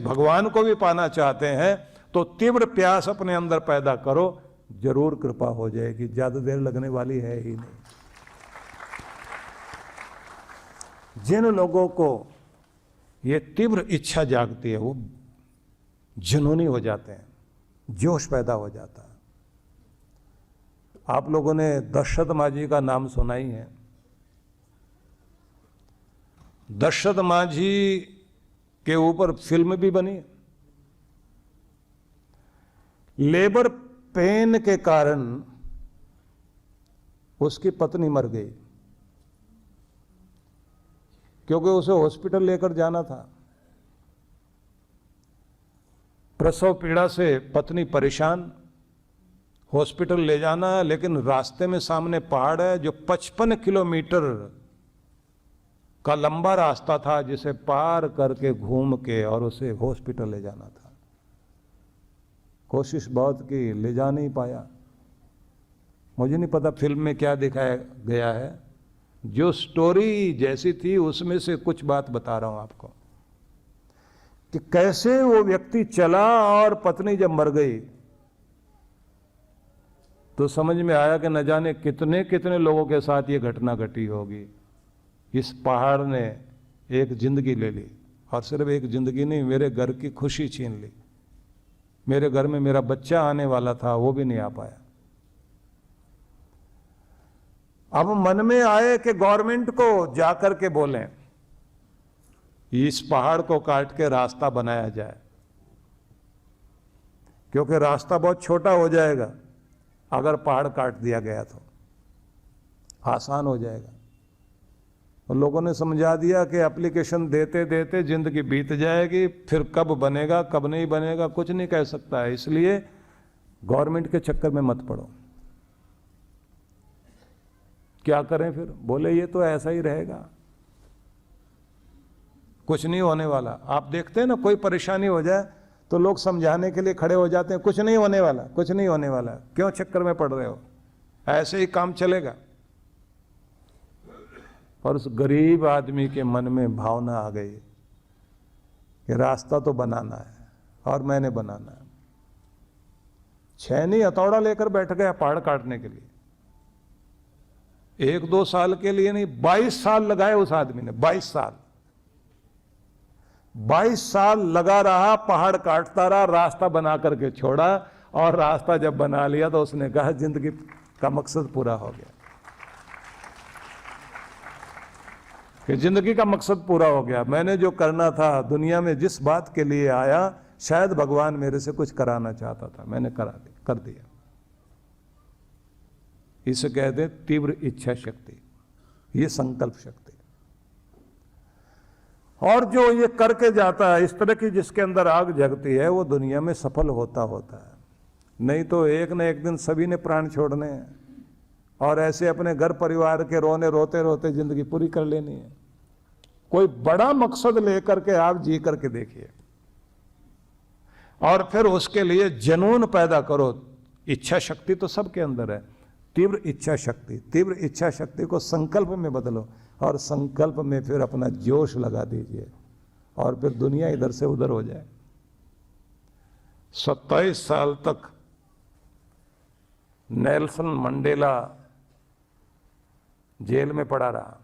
भगवान को भी पाना चाहते हैं तो तीव्र प्यास अपने अंदर पैदा करो, जरूर कृपा हो जाएगी, ज्यादा देर लगने वाली है ही नहीं। जिन लोगों को ये तीव्र इच्छा जागती है वो जुनूनी हो जाते हैं, जोश पैदा हो जाता है। आप लोगों ने दशरथ मांझी का नाम सुना ही है। दशरथ मांझी के ऊपर फिल्म भी बनी। लेबर पेन के कारण उसकी पत्नी मर गई, क्योंकि उसे हॉस्पिटल लेकर जाना था। प्रसव पीड़ा से पत्नी परेशान, हॉस्पिटल ले जाना है, लेकिन रास्ते में सामने पहाड़ है जो 55 किलोमीटर का लंबा रास्ता था, जिसे पार करके घूम के और उसे हॉस्पिटल ले जाना था। कोशिश बहुत की, ले जा नहीं पाया। मुझे नहीं पता फिल्म में क्या दिखाया गया है, जो स्टोरी जैसी थी उसमें से कुछ बात बता रहा हूं आपको कि कैसे वो व्यक्ति चला और पत्नी जब मर गई तो समझ में आया कि न जाने कितने कितने लोगों के साथ ये घटना घटी होगी। इस पहाड़ ने एक जिंदगी ले ली, और सिर्फ एक जिंदगी नहीं, मेरे घर की खुशी छीन ली। मेरे घर में मेरा बच्चा आने वाला था, वो भी नहीं आ पाया। अब मन में आए कि गवर्नमेंट को जाकर के बोलें इस पहाड़ को काट के रास्ता बनाया जाए, क्योंकि रास्ता बहुत छोटा हो जाएगा अगर पहाड़ काट दिया गया तो आसान हो जाएगा। और लोगों ने समझा दिया कि एप्लीकेशन देते देते जिंदगी बीत जाएगी, फिर कब बनेगा कब नहीं बनेगा कुछ नहीं कह सकता है, इसलिए गवर्नमेंट के चक्कर में मत पड़ो। क्या करें फिर? बोले ये तो ऐसा ही रहेगा, कुछ नहीं होने वाला। आप देखते हैं ना, कोई परेशानी हो जाए तो लोग समझाने के लिए खड़े हो जाते हैं, कुछ नहीं होने वाला, कुछ नहीं होने वाला, क्यों चक्कर में पड़ रहे हो, ऐसे ही काम चलेगा। और उस गरीब आदमी के मन में भावना आ गई कि रास्ता तो बनाना है और मैंने बनाना है। छेनी हथौड़ा लेकर बैठ गया पहाड़ काटने के लिए। 1-2 साल के लिए नहीं, 22 साल लगाए उस आदमी ने। 22 साल लगा रहा, पहाड़ काटता रहा, रास्ता बना करके छोड़ा। और रास्ता जब बना लिया तो उसने कहा जिंदगी का मकसद पूरा हो गया, कि जिंदगी का मकसद पूरा हो गया। मैंने जो करना था, दुनिया में जिस बात के लिए आया, शायद भगवान मेरे से कुछ कराना चाहता था, मैंने कर दिया। इसे कहते हैं तीव्र इच्छा शक्ति, ये संकल्प शक्ति। और जो ये करके जाता है, इस तरह की जिसके अंदर आग जगती है, वो दुनिया में सफल होता है। नहीं तो एक न एक दिन सभी ने प्राण छोड़ने हैं, और ऐसे अपने घर परिवार के रोते रोते जिंदगी पूरी कर लेनी है। कोई बड़ा मकसद लेकर के आप जी करके देखिए, और फिर उसके लिए जुनून पैदा करो। इच्छा शक्ति तो सबके अंदर है, तीव्र इच्छा शक्ति। तीव्र इच्छा शक्ति को संकल्प में बदलो, और संकल्प में फिर अपना जोश लगा दीजिए, और फिर दुनिया इधर से उधर हो जाए। 27 साल तक नेल्सन मंडेला जेल में पड़ा रहा।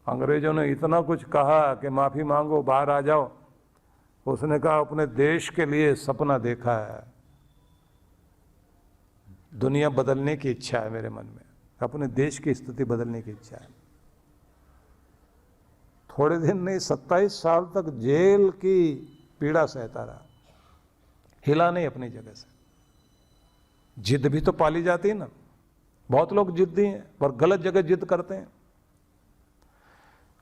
अंग्रेजों ने इतना कुछ कहा कि माफी मांगो, बाहर आ जाओ। उसने कहा अपने देश के लिए सपना देखा है, दुनिया बदलने की इच्छा है मेरे मन में, अपने देश की स्थिति बदलने की इच्छा है। थोड़े दिन नहीं, 27 साल तक जेल की पीड़ा सहता रहा, हिला नहीं अपनी जगह से। जिद भी तो पाली जाती है ना, बहुत लोग जिद्दी हैं पर गलत जगह जिद करते हैं।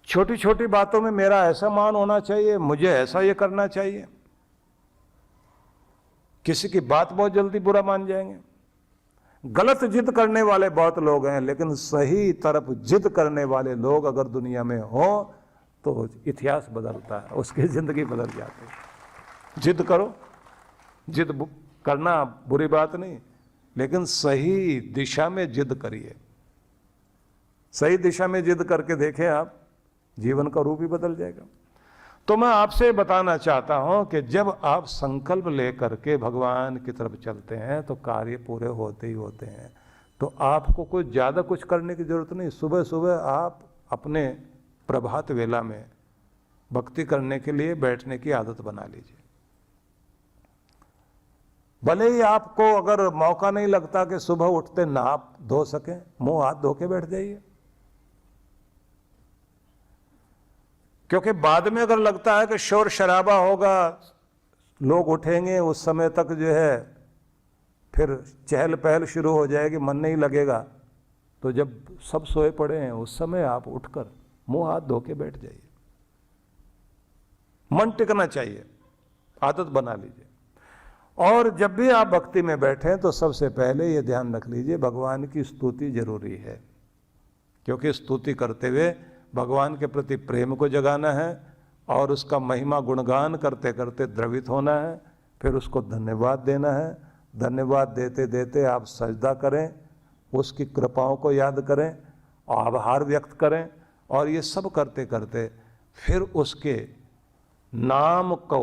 छोटी छोटी बातों में मेरा ऐसा मान होना चाहिए, मुझे ऐसा ये करना चाहिए। किसी की बात बहुत जल्दी बुरा मान जाएंगे। गलत जिद करने वाले बहुत लोग हैं, लेकिन सही तरफ जिद करने वाले लोग अगर दुनिया में हो तो इतिहास बदलता है, उसकी जिंदगी बदल जाती है। जिद करो, जिद करना बुरी बात नहीं, लेकिन सही दिशा में जिद करिए। सही दिशा में जिद करके देखें आप, जीवन का रूप ही बदल जाएगा। तो मैं आपसे बताना चाहता हूं कि जब आप संकल्प लेकर के भगवान की तरफ चलते हैं तो कार्य पूरे होते ही होते हैं। तो आपको कोई ज़्यादा कुछ करने की जरूरत नहीं। सुबह सुबह आप अपने प्रभात वेला में भक्ति करने के लिए बैठने की आदत बना लीजिए। भले ही आपको अगर मौका नहीं लगता कि सुबह उठते नहा धो सकें, मुंह हाथ धो के बैठ जाइए, क्योंकि बाद में अगर लगता है कि शोर शराबा होगा, लोग उठेंगे, उस समय तक जो है फिर चहल पहल शुरू हो जाएगी, मन नहीं लगेगा, तो जब सब सोए पड़े हैं उस समय आप उठकर मुंह हाथ धो के बैठ जाइए। मन टिकना चाहिए, आदत बना लीजिए। और जब भी आप भक्ति में बैठें तो सबसे पहले ये ध्यान रख लीजिए, भगवान की स्तुति जरूरी है, क्योंकि स्तुति करते हुए भगवान के प्रति प्रेम को जगाना है और उसका महिमा गुणगान करते करते द्रवित होना है, फिर उसको धन्यवाद देना है। धन्यवाद देते देते आप सजदा करें, उसकी कृपाओं को याद करें, आभार व्यक्त करें, और ये सब करते करते फिर उसके नाम को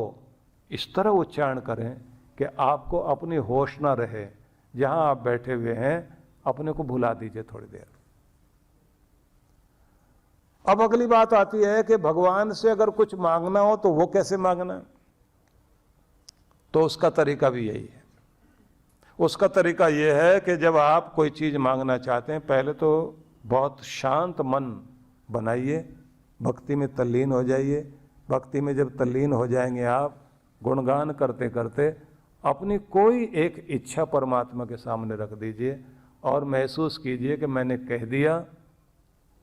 इस तरह उच्चारण करें कि आपको अपनी होश ना रहे। जहां आप बैठे हुए हैं अपने को भुला दीजिए थोड़ी देर। अब अगली बात आती है कि भगवान से अगर कुछ मांगना हो तो वो कैसे मांगना, तो उसका तरीका भी यही है। उसका तरीका यह है कि जब आप कोई चीज मांगना चाहते हैं, पहले तो बहुत शांत मन बनाइए, भक्ति में तल्लीन हो जाइए। भक्ति में जब तल्लीन हो जाएंगे आप, गुणगान करते करते अपनी कोई एक इच्छा परमात्मा के सामने रख दीजिए और महसूस कीजिए कि मैंने कह दिया,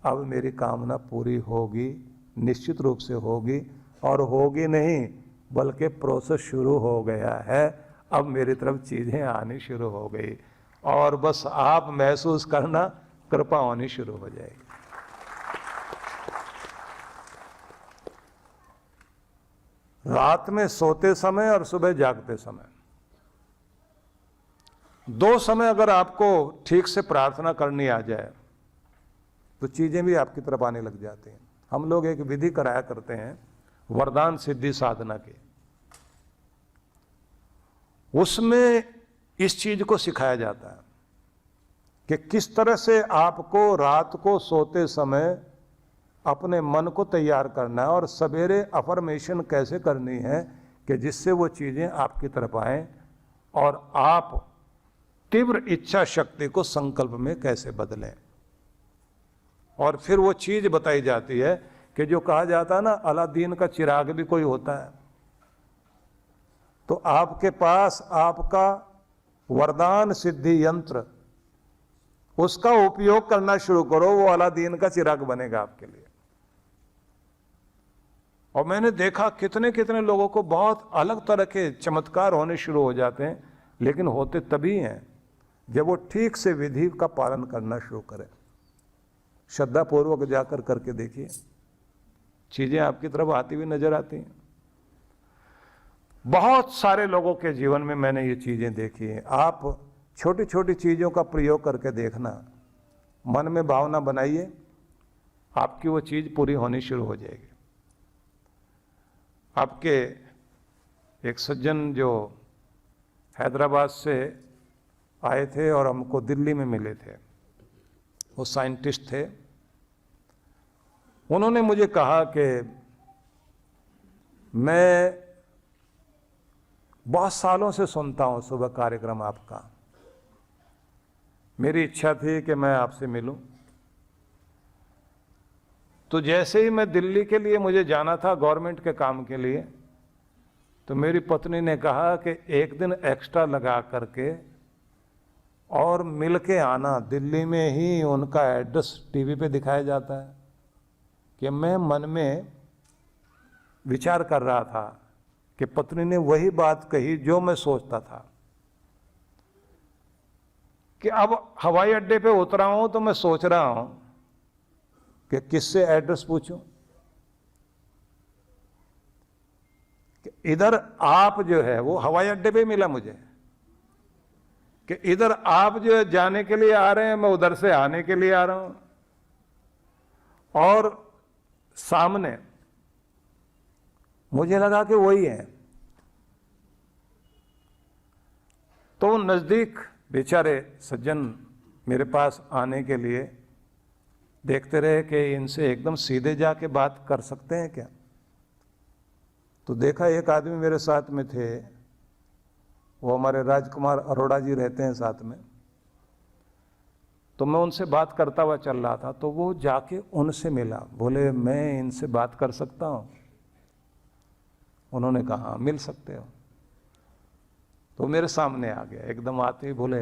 अब मेरी कामना पूरी होगी, निश्चित रूप से होगी, और होगी नहीं बल्कि प्रोसेस शुरू हो गया है। अब मेरी तरफ चीजें आनी शुरू हो गई और बस आप महसूस करना, कृपा होनी शुरू हो जाएगी। रात में सोते समय और सुबह जागते समय, दो समय अगर आपको ठीक से प्रार्थना करनी आ जाए तो चीजें भी आपकी तरफ आने लग जाती हैं। हम लोग एक विधि कराया करते हैं वरदान सिद्धि साधना की, उसमें इस चीज को सिखाया जाता है कि किस तरह से आपको रात को सोते समय अपने मन को तैयार करना है और सवेरे अफर्मेशन कैसे करनी है कि जिससे वो चीजें आपकी तरफ आए और आप तीव्र इच्छा शक्ति को संकल्प में कैसे बदलें। और फिर वो चीज बताई जाती है कि जो कहा जाता है ना, अलादीन का चिराग भी कोई होता है। तो आपके पास आपका वरदान सिद्धि यंत्र, उसका उपयोग करना शुरू करो, वो अलादीन का चिराग बनेगा आपके लिए। और मैंने देखा कितने कितने लोगों को बहुत अलग तरह के चमत्कार होने शुरू हो जाते हैं, लेकिन होते तभी हैं जब वो ठीक से विधि का पालन करना शुरू करें। श्रद्धा पूर्वक जाकर करके देखिए, चीजें आपकी तरफ आती हुई नजर आती हैं। बहुत सारे लोगों के जीवन में मैंने ये चीजें देखी हैं। आप छोटी छोटी चीजों का प्रयोग करके देखना, मन में भावना बनाइए, आपकी वो चीज पूरी होनी शुरू हो जाएगी। आपके एक सज्जन जो हैदराबाद से आए थे और हमको दिल्ली में मिले थे, वो साइंटिस्ट थे। उन्होंने मुझे कहा कि मैं बहुत सालों से सुनता हूं सुबह कार्यक्रम आपका, मेरी इच्छा थी कि मैं आपसे मिलूं। तो जैसे ही मैं दिल्ली के लिए मुझे जाना था गवर्नमेंट के काम के लिए, तो मेरी पत्नी ने कहा कि एक दिन एक्स्ट्रा लगा करके और मिल के आना। दिल्ली में ही उनका एड्रेस टीवी पे दिखाया जाता है। कि मैं मन में विचार कर रहा था कि पत्नी ने वही बात कही जो मैं सोचता था कि अब हवाई अड्डे पे उतरा हूं तो मैं सोच रहा हूं कि किससे एड्रेस पूछूं। कि इधर आप जो है वो हवाई अड्डे पे मिला मुझे, कि इधर आप जो है जाने के लिए आ रहे हैं, मैं उधर से आने के लिए आ रहा हूं, और सामने मुझे लगा कि वही है। तो नजदीक बेचारे सज्जन मेरे पास आने के लिए देखते रहे कि इनसे एकदम सीधे जाके बात कर सकते हैं क्या। तो देखा एक आदमी मेरे साथ में थे, वो हमारे राजकुमार अरोड़ा जी रहते हैं साथ में। तो मैं उनसे बात करता हुआ चल रहा था, तो वो जाके उनसे मिला, बोले मैं इनसे बात कर सकता हूं। उन्होंने कहा हाँ मिल सकते हो। तो मेरे सामने आ गया, एकदम आते ही बोले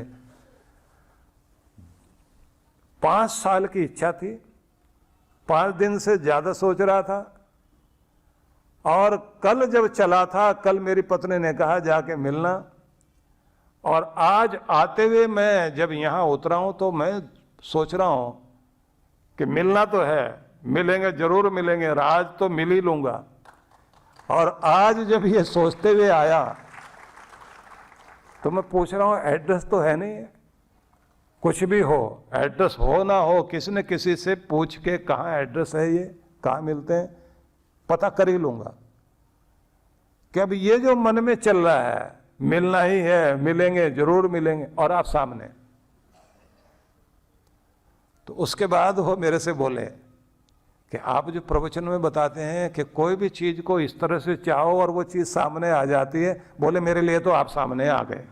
5 साल की इच्छा थी, 5 दिन से ज्यादा सोच रहा था, और कल जब चला था, कल मेरी पत्नी ने कहा जाके मिलना, और आज आते हुए मैं जब यहां उतरा हूं तो मैं सोच रहा हूं कि मिलना तो है, मिलेंगे जरूर मिलेंगे, आज तो मिल ही लूंगा। और आज जब ये सोचते हुए आया तो मैं पूछ रहा हूं एड्रेस तो है नहीं, कुछ भी हो, एड्रेस हो ना हो, किसी न किसी से पूछ के कहाँ एड्रेस है, ये कहाँ मिलते हैं, पता कर ही लूंगा। कि अब ये जो मन में चल रहा है, मिलना ही है, मिलेंगे जरूर मिलेंगे, और आप सामने। तो उसके बाद वो मेरे से बोले कि आप जो प्रवचन में बताते हैं कि कोई भी चीज को इस तरह से चाहो और वो चीज सामने आ जाती है, बोले मेरे लिए तो आप सामने आ गए।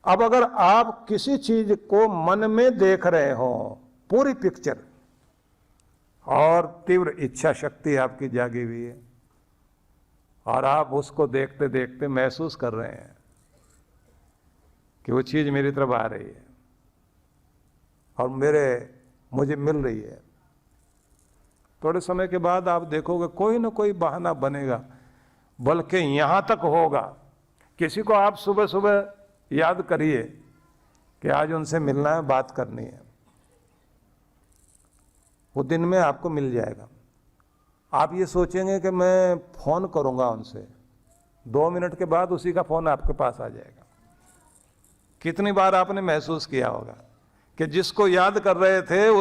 अब अगर आप किसी चीज को मन में देख रहे हो, पूरी पिक्चर, और तीव्र इच्छा शक्ति आपकी जागी हुई है, और आप उसको देखते देखते महसूस कर रहे हैं कि वो चीज मेरी तरफ आ रही है और मुझे मिल रही है, थोड़े समय के बाद आप देखोगे कोई ना कोई बहाना बनेगा, बल्कि यहां तक होगा, किसी को आप सुबह सुबह याद करिए कि आज उनसे मिलना है, बात करनी है, वो दिन में आपको मिल जाएगा। आप ये सोचेंगे कि मैं फोन करूंगा उनसे, 2 मिनट के बाद उसी का फोन आपके पास आ जाएगा। कितनी बार आपने महसूस किया होगा कि जिसको याद कर रहे थे